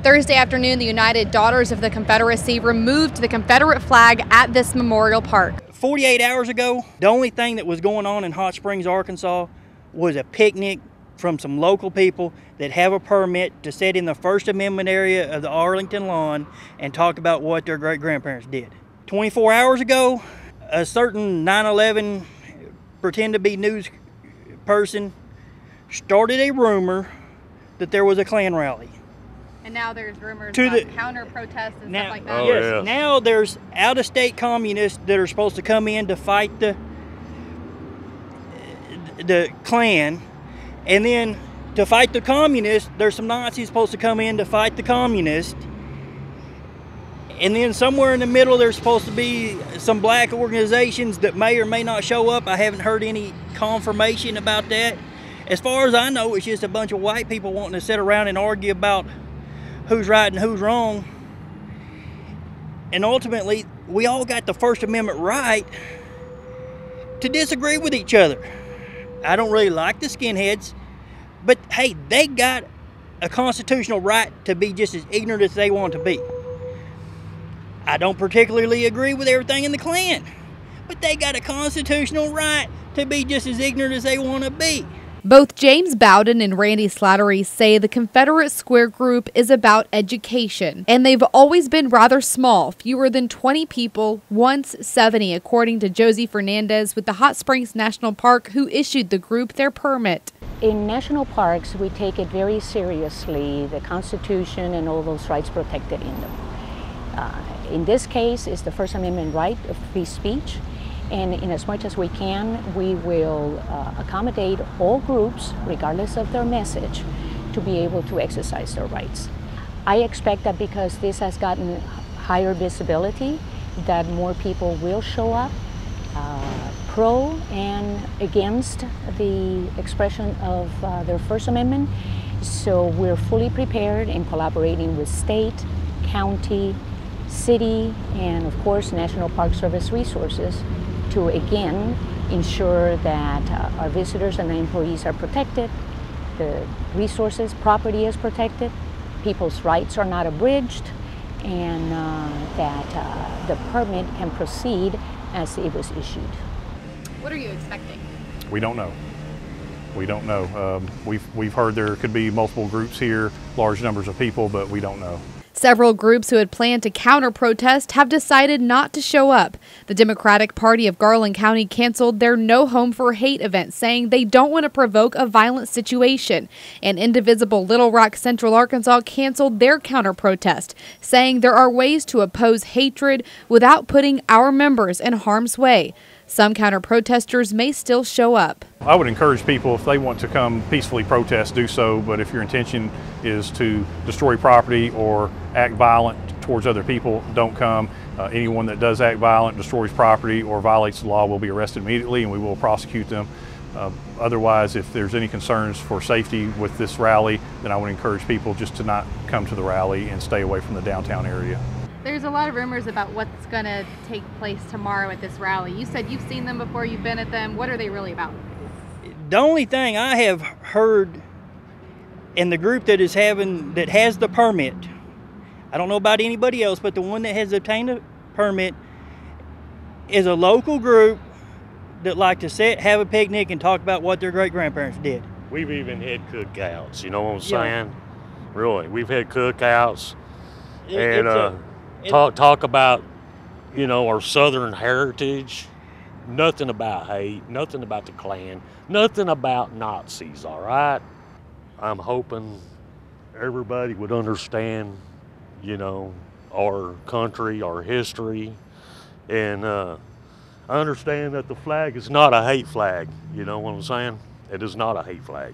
Thursday afternoon, the United Daughters of the Confederacy removed the Confederate flag at this memorial park. 48 hours ago, the only thing that was going on in Hot Springs, Arkansas was a picnic from some local people that have a permit to sit in the First Amendment area of the Arlington lawn and talk about what their great-grandparents did. 24 hours ago, a certain 9/11 pretend to be news person started a rumor that there was a Klan rally. And now there's rumors about counter-protests and stuff like that. Yes, now there's out-of-state communists that are supposed to come in to fight the Klan, and then to fight the communists, there's some Nazis supposed to come in to fight the communists, and then somewhere in the middle there's supposed to be some black organizations that may or may not show up. I haven't heard any confirmation about that. As far as I know, it's just a bunch of white people wanting to sit around and argue about who's right and who's wrong. And ultimately, we all got the First Amendment right to disagree with each other. I don't really like the skinheads, but hey, they got a constitutional right to be just as ignorant as they want to be. I don't particularly agree with everything in the Klan, but they got a constitutional right to be just as ignorant as they want to be. Both James Bowden and Randy Slattery say the Confederate Square group is about education, and they've always been rather small, fewer than 20 people, once 70, according to Josie Fernandez with the Hot Springs National Park, who issued the group their permit. In national parks, we take it very seriously, the Constitution and all those rights protected in them. In this case, it's the First Amendment right of free speech. And in as much as we can, we will accommodate all groups, regardless of their message, to be able to exercise their rights. I expect that because this has gotten higher visibility, that more people will show up, pro and against the expression of their First Amendment. So we're fully prepared in collaborating with state, county, city, and of course National Park Service resources to again ensure that our visitors and the employees are protected, the resources, property is protected, people's rights are not abridged, and that the permit can proceed as it was issued. What are you expecting? We don't know. We don't know. We've heard there could be multiple groups here, large numbers of people, but we don't know. Several groups who had planned to counter-protest have decided not to show up. The Democratic Party of Garland County canceled their No Home for Hate event, saying they don't want to provoke a violent situation. And Indivisible Little Rock Central Arkansas canceled their counter-protest, saying there are ways to oppose hatred without putting our members in harm's way. Some counter-protesters may still show up. I would encourage people, if they want to come peacefully protest, do so, but if your intention is to destroy property or act violent towards other people, don't come. Anyone that does act violent, destroys property, or violates the law will be arrested immediately, and we will prosecute them. Otherwise, if there's any concerns for safety with this rally, then I would encourage people just to not come to the rally and stay away from the downtown area. There's a lot of rumors about what's going to take place tomorrow at this rally. You said you've seen them before, you've been at them. What are they really about? The only thing I have heard in the group that has the permit, I don't know about anybody else, but the one that has obtained a permit is a local group that like to sit, have a picnic, and talk about what their great-grandparents did. We've even had cookouts, you know what I'm saying? Really, we've had cookouts. Talk about, you know, our Southern heritage. Nothing about hate, nothing about the Klan, nothing about Nazis, all right? I'm hoping everybody would understand, you know, our country, our history, and I understand that the flag is not a hate flag, you know what I'm saying? It is not a hate flag.